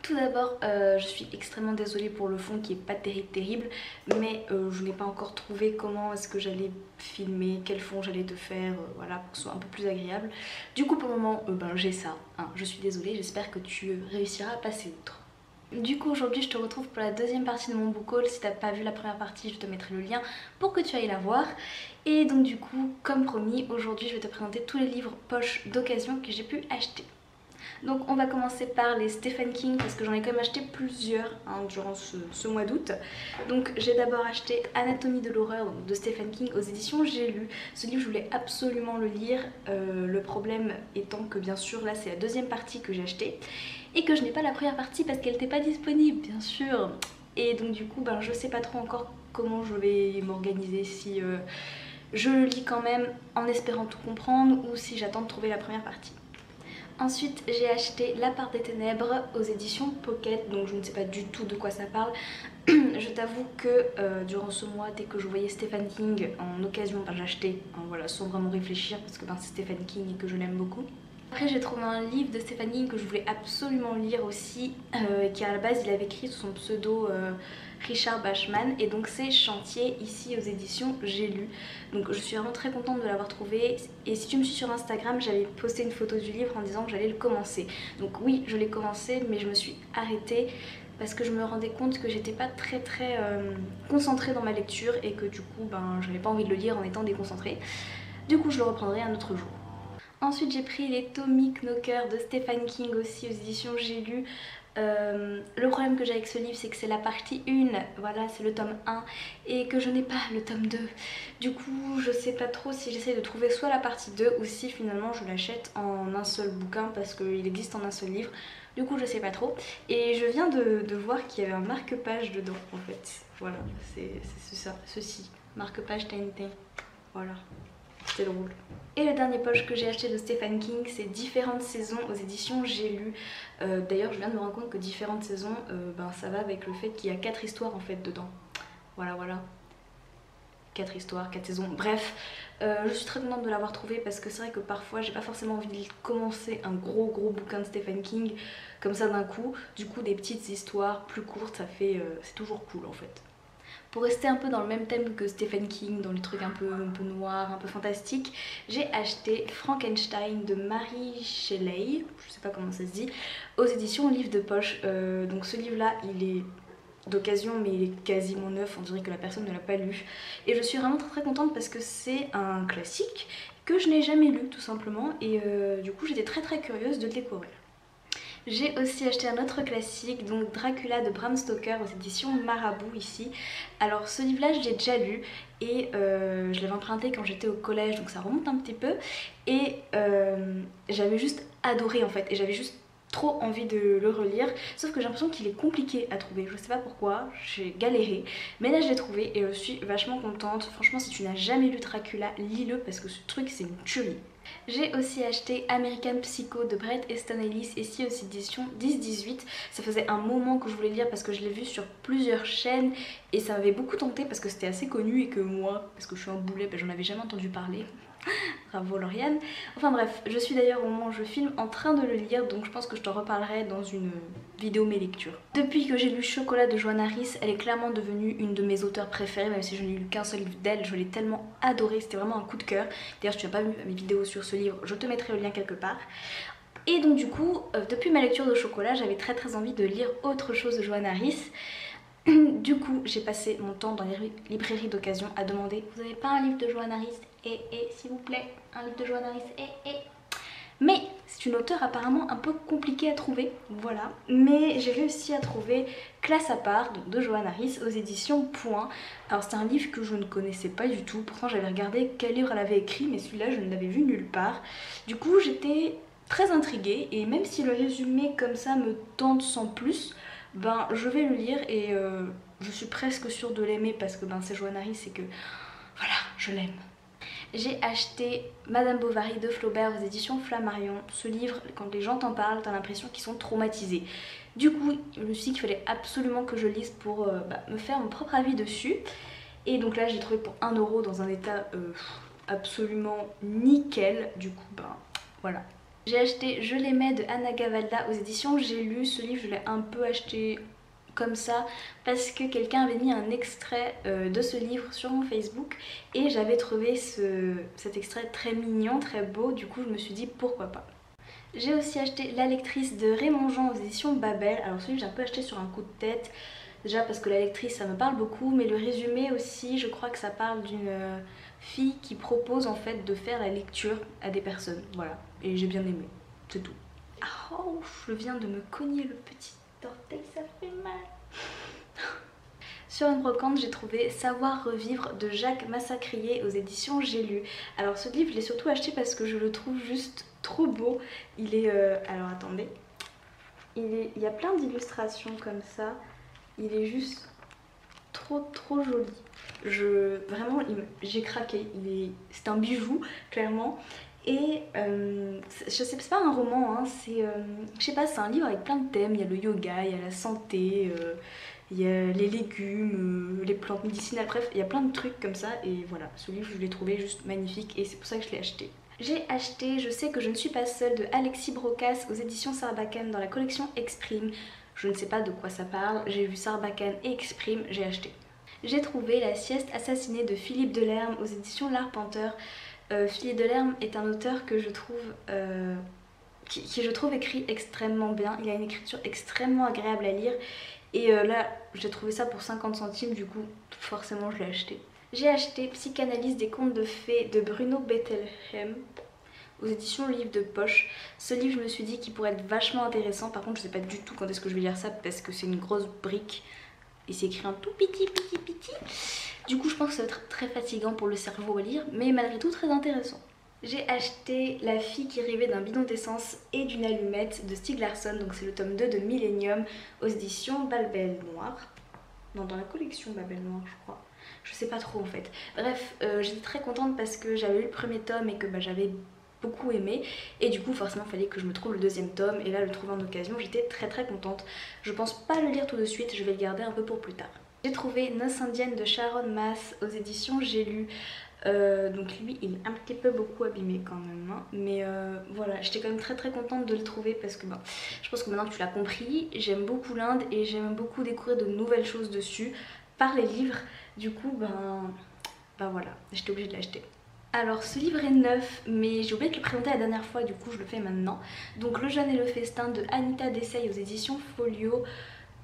Tout d'abord, je suis extrêmement désolée pour le fond qui est pas terrible, mais je n'ai pas encore trouvé comment est-ce que j'allais filmer, quel fond j'allais te faire, voilà, pour que ce soit un peu plus agréable. Du coup pour le moment, j'ai ça, hein, je suis désolée, j'espère que tu réussiras à passer outre. Du coup aujourd'hui je te retrouve pour la deuxième partie de mon book haul. Si t'as pas vu la première partie, je te mettrai le lien pour que tu ailles la voir. Et donc du coup, comme promis, aujourd'hui je vais te présenter tous les livres poche d'occasion que j'ai pu acheter. Donc on va commencer par les Stephen King parce que j'en ai quand même acheté plusieurs durant ce mois d'août. Donc j'ai d'abord acheté Anatomie de l'horreur de Stephen King aux éditions J'ai lu. Ce livre je voulais absolument le lire, le problème étant que bien sûr là c'est la deuxième partie que j'ai achetée et que je n'ai pas la première partie parce qu'elle n'était pas disponible bien sûr. Et donc du coup je sais pas trop encore comment je vais m'organiser, si je le lis quand même en espérant tout comprendre ou si j'attends de trouver la première partie. Ensuite j'ai acheté La part des ténèbres aux éditions Pocket, donc je ne sais pas du tout de quoi ça parle. Je t'avoue que durant ce mois, dès que je voyais Stephen King en occasion, j'achetais, voilà, sans vraiment réfléchir parce que c'est Stephen King et que je l'aime beaucoup. Après j'ai trouvé un livre de Stephen King que je voulais absolument lire aussi, qui à la base il avait écrit sous son pseudo Richard Bachman, et donc c'est Chantier ici aux éditions J'ai lu. Donc je suis vraiment très contente de l'avoir trouvé, et si tu me suis sur Instagram j'avais posté une photo du livre en disant que j'allais le commencer. Donc oui, je l'ai commencé mais je me suis arrêtée parce que je me rendais compte que j'étais pas très concentrée dans ma lecture et que du coup j'avais pas envie de le lire en étant déconcentrée. Du coup je le reprendrai un autre jour. Ensuite j'ai pris les Tommy Knocker de Stephen King aussi aux éditions J'ai lu. Le problème que j'ai avec ce livre c'est que c'est la partie 1, voilà, c'est le tome 1 et que je n'ai pas le tome 2. Du coup je sais pas trop si j'essaie de trouver soit la partie 2 ou si finalement je l'achète en un seul bouquin parce qu'il existe en un seul livre. Du coup je sais pas trop, et je viens de voir qu'il y avait un marque-page dedans en fait. Voilà, c'est ça, ceci, marque-page TNT, voilà. C'était drôle. Et le dernier poche que j'ai acheté de Stephen King, c'est Différentes saisons aux éditions J'ai lu. D'ailleurs je viens de me rendre compte que Différentes saisons, ça va avec le fait qu'il y a 4 histoires en fait dedans. Voilà. 4 histoires, 4 saisons, bref. Je suis très contente de l'avoir trouvé parce que c'est vrai que parfois j'ai pas forcément envie de commencer un gros bouquin de Stephen King comme ça d'un coup. Du coup des petites histoires plus courtes, ça fait, c'est toujours cool en fait. Pour rester un peu dans le même thème que Stephen King, dans les trucs un peu noirs, un peu fantastiques, j'ai acheté Frankenstein de Mary Shelley, je sais pas comment ça se dit, aux éditions Livre de Poche. Donc ce livre-là, il est d'occasion mais il est quasiment neuf, on dirait que la personne ne l'a pas lu. Et je suis vraiment très contente parce que c'est un classique que je n'ai jamais lu tout simplement, et du coup j'étais très curieuse de le découvrir. J'ai aussi acheté un autre classique, donc Dracula de Bram Stoker aux éditions Marabout ici. Alors ce livre-là je l'ai déjà lu et je l'avais emprunté quand j'étais au collège, donc ça remonte un petit peu. Et j'avais juste adoré en fait, et j'avais juste trop envie de le relire, sauf que j'ai l'impression qu'il est compliqué à trouver, je sais pas pourquoi, j'ai galéré, mais là je l'ai trouvé et je suis vachement contente. Franchement si tu n'as jamais lu Dracula, lis-le parce que ce truc c'est une tuerie. J'ai aussi acheté American Psycho de Bret Easton Ellis, ici aux éditions 10-18. Ça faisait un moment que je voulais lire parce que je l'ai vu sur plusieurs chaînes et ça m'avait beaucoup tenté parce que c'était assez connu et que moi, parce que je suis un boulet, j'en avais jamais entendu parler. Bravo Lauriane. Enfin bref, je suis d'ailleurs au moment où je filme en train de le lire, donc je pense que je t'en reparlerai dans une vidéo mes lectures. Depuis que j'ai lu Chocolat de Joanne Harris, elle est clairement devenue une de mes auteurs préférées, même si je n'ai lu qu'un seul livre d'elle, je l'ai tellement adorée, c'était vraiment un coup de cœur. D'ailleurs si tu n'as pas vu mes vidéos sur ce livre, je te mettrai le lien quelque part. Et donc du coup, depuis ma lecture de Chocolat, j'avais très envie de lire autre chose de Joanne Harris. Du coup, j'ai passé mon temps dans les librairies d'occasion à demander: vous avez pas un livre de Joanne Harris? S'il vous plaît, un livre de Joanne Harris, Mais c'est une auteure apparemment un peu compliquée à trouver, voilà. Mais j'ai réussi à trouver Classe à part, donc de Joanne Harris, aux éditions Point. Alors c'est un livre que je ne connaissais pas du tout, pourtant j'avais regardé quel livre elle avait écrit, mais celui-là je ne l'avais vu nulle part. Du coup j'étais très intriguée, et même si le résumé comme ça me tente sans plus, je vais le lire et je suis presque sûre de l'aimer parce que c'est Joanne Harris et que voilà, je l'aime. J'ai acheté Madame Bovary de Flaubert aux éditions Flammarion. Ce livre, quand les gens t'en parlent, t'as l'impression qu'ils sont traumatisés. Du coup, je me suis dit qu'il fallait absolument que je lise pour me faire mon propre avis dessus. Et donc là, j'ai trouvé pour 1 € dans un état absolument nickel. Du coup, voilà. J'ai acheté Je l'aimais de Anna Gavalda aux éditions J'ai lu. Ce livre, je l'ai un peu acheté comme ça parce que quelqu'un avait mis un extrait de ce livre sur mon Facebook et j'avais trouvé cet extrait très mignon, très beau, du coup je me suis dit pourquoi pas. J'ai aussi acheté La lectrice de Raymond Jean aux éditions Babel. Alors celui-là j'ai un peu acheté sur un coup de tête, déjà parce que la lectrice ça me parle beaucoup, mais le résumé aussi, je crois que ça parle d'une fille qui propose en fait de faire la lecture à des personnes, voilà, et j'ai bien aimé, c'est tout. Oh, je viens de me cogner le petit orteil, ça fait mal. Sur une brocante, j'ai trouvé Savoir revivre de Jacques Massacrier aux éditions J'ai lu. Alors ce livre, je l'ai surtout acheté parce que je le trouve juste trop beau. Il est... alors attendez. Il y a plein d'illustrations comme ça. Il est juste trop joli. Vraiment, j'ai craqué. C'est un bijou, clairement. Et je sais, c'est pas un roman, hein, je sais pas, c'est un livre avec plein de thèmes. Il y a le yoga, il y a la santé, il y a les légumes, les plantes médicinales, bref, il y a plein de trucs comme ça. Et voilà, ce livre, je l'ai trouvé juste magnifique et c'est pour ça que je l'ai acheté. J'ai acheté Je sais que je ne suis pas seule de Alexis Brocas aux éditions Sarbacane dans la collection Exprime. Je ne sais pas de quoi ça parle, j'ai vu Sarbacane et Exprime, j'ai acheté. J'ai trouvé La sieste assassinée de Philippe Delerme aux éditions L'Arpenteur. Philippe Delerme est un auteur que je trouve qui je trouve écrit extrêmement bien. Il a une écriture extrêmement agréable à lire et là j'ai trouvé ça pour 50 centimes, du coup forcément je l'ai acheté. J'ai acheté Psychanalyse des contes de fées de Bruno Bettelheim aux éditions Livre de Poche. Ce livre, je me suis dit qu'il pourrait être vachement intéressant. Par contre je sais pas du tout quand est-ce que je vais lire ça parce que c'est une grosse brique et c'est écrit un tout petit. Du coup je pense que ça va être très fatigant pour le cerveau à lire, mais malgré tout très intéressant. J'ai acheté La fille qui rêvait d'un bidon d'essence et d'une allumette de Stieg Larsson, donc c'est le tome 2 de Millennium aux éditions Babel Noir. Non, dans la collection Babel Noir je crois. Je sais pas trop en fait. Bref, j'étais très contente parce que j'avais lu le premier tome et que j'avais beaucoup aimé et du coup forcément il fallait que je me trouve le deuxième tome et là le trouver en occasion, j'étais très contente. Je pense pas le lire tout de suite, je vais le garder un peu pour plus tard. J'ai trouvé Noces indiennes de Sharon Mass aux éditions J'ai lu. Donc lui il est un petit peu beaucoup abîmé quand même, hein. Mais voilà, j'étais quand même très contente de le trouver parce que je pense que maintenant que tu l'as compris, j'aime beaucoup l'Inde et j'aime beaucoup découvrir de nouvelles choses dessus par les livres. Du coup voilà, j'étais obligée de l'acheter. Alors ce livre est neuf mais j'ai oublié de le présenter la dernière fois, du coup je le fais maintenant. Donc Le jeûne et le festin de Anita Desai aux éditions Folio.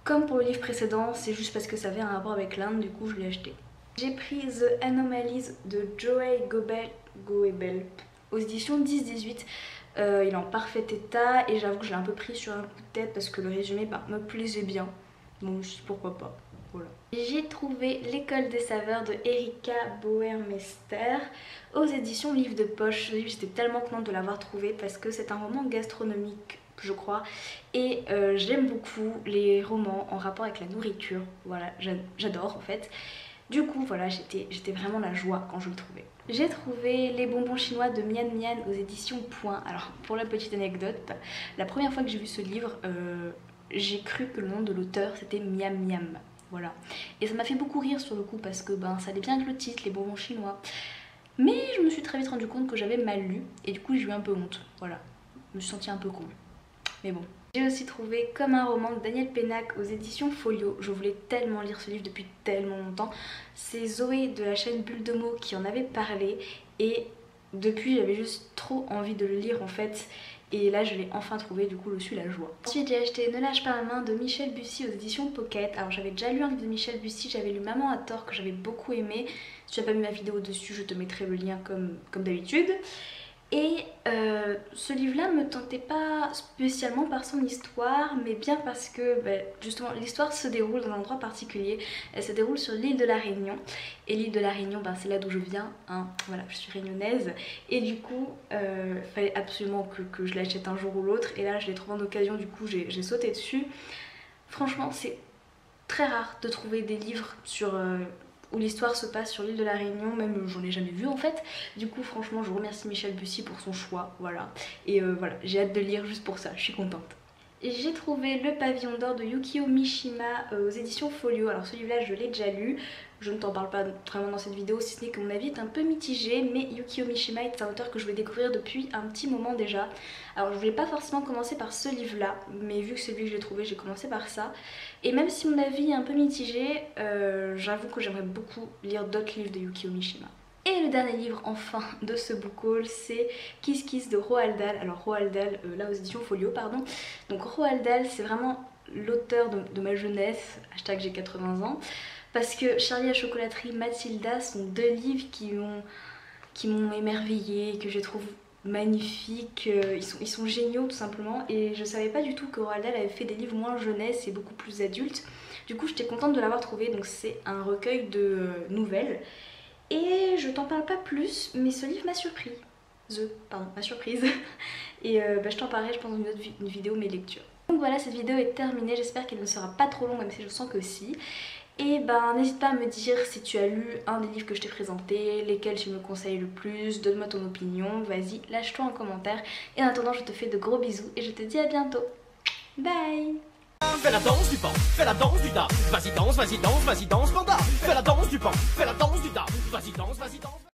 Comme pour le livre précédent, c'est juste parce que ça avait un rapport avec l'Inde, du coup je l'ai acheté. J'ai pris The Anomalies de Joey Goebel aux éditions 10-18. Il est en parfait état et j'avoue que je l'ai un peu pris sur un coup de tête parce que le résumé me plaisait bien. Donc je me suis dit pourquoi pas. Voilà. J'ai trouvé L'école des saveurs de Erika Bauermeister aux éditions Livre de Poche. J'étais tellement contente de l'avoir trouvé parce que c'est un roman gastronomique, je crois, et j'aime beaucoup les romans en rapport avec la nourriture. Voilà, j'adore en fait. Du coup voilà, j'étais vraiment la joie quand je le trouvais. J'ai trouvé Les bonbons chinois de Mian Mian aux éditions Point. Alors pour la petite anecdote, la première fois que j'ai vu ce livre, j'ai cru que le nom de l'auteur c'était Miam Miam. Voilà. Et ça m'a fait beaucoup rire sur le coup parce que ça allait bien avec le titre, Les bonbons chinois. Mais je me suis très vite rendu compte que j'avais mal lu et du coup j'ai eu un peu honte. Voilà, je me suis sentie un peu con. Mais bon. J'ai aussi trouvé Comme un roman de Daniel Pénac aux éditions Folio. Je voulais tellement lire ce livre depuis tellement longtemps. C'est Zoé de la chaîne Bulle de mots qui en avait parlé et depuis j'avais juste trop envie de le lire en fait. Et là je l'ai enfin trouvé, du coup je suis la joie. Ensuite j'ai acheté Ne lâche pas la main de Michel Bussy aux éditions Pocket. Alors j'avais déjà lu un livre de Michel Bussy, j'avais lu Maman à tort que j'avais beaucoup aimé. Si tu n'as pas vu ma vidéo dessus, je te mettrai le lien comme d'habitude. Et ce livre-là ne me tentait pas spécialement par son histoire, mais bien parce que justement l'histoire se déroule dans un endroit particulier. Elle se déroule sur l'île de la Réunion. Et l'île de la Réunion, c'est là d'où je viens, hein. Voilà, je suis réunionnaise. Et du coup, il fallait absolument que je l'achète un jour ou l'autre. Et là, je l'ai trouvé en occasion, du coup j'ai sauté dessus. Franchement, c'est très rare de trouver des livres sur... où l'histoire se passe sur l'île de la Réunion, même j'en ai jamais vu en fait. Du coup franchement je remercie Michel Bussy pour son choix, voilà. Et voilà, j'ai hâte de lire juste pour ça, je suis contente. j'ai trouvé Le Pavillon d'Or de Yukio Mishima aux éditions Folio. Alors ce livre-là, je l'ai déjà lu. Je ne t'en parle pas vraiment dans cette vidéo, si ce n'est que mon avis est un peu mitigé, mais Yukio Mishima est un auteur que je voulais découvrir depuis un petit moment déjà. Alors je voulais pas forcément commencer par ce livre-là, mais vu que c'est lui que j'ai trouvé, j'ai commencé par ça. Et même si mon avis est un peu mitigé, j'avoue que j'aimerais beaucoup lire d'autres livres de Yukio Mishima. Et le dernier livre enfin de ce book haul, c'est Kiss Kiss de Roald Dahl. Alors Roald Dahl, là aux éditions Folio, pardon. Donc Roald Dahl, c'est vraiment l'auteur de ma jeunesse, hashtag j'ai 80 ans. Parce que Charlie la chocolaterie, Mathilda sont deux livres qui m'ont émerveillée, que je trouve magnifiques. Ils sont géniaux tout simplement. Et je savais pas du tout que Roald Dahl avait fait des livres moins jeunesse et beaucoup plus adultes. Du coup j'étais contente de l'avoir trouvé. Donc c'est un recueil de nouvelles. Et je t'en parle pas plus, mais ce livre m'a surpris. Ma surprise. Et je t'en parlerai je pense dans une vidéo mes lectures. Donc voilà, cette vidéo est terminée, j'espère qu'elle ne sera pas trop longue même si je sens que si. Et n'hésite pas à me dire si tu as lu un des livres que je t'ai présenté, lesquels tu me conseilles le plus, donne-moi ton opinion, vas-y, lâche-toi en commentaire. Et en attendant, je te fais de gros bisous et je te dis à bientôt. Bye! Fais la danse du pan, fais la danse du da. Vas-y danse, vas-y danse, vas-y danse panda. Fais la danse du pan,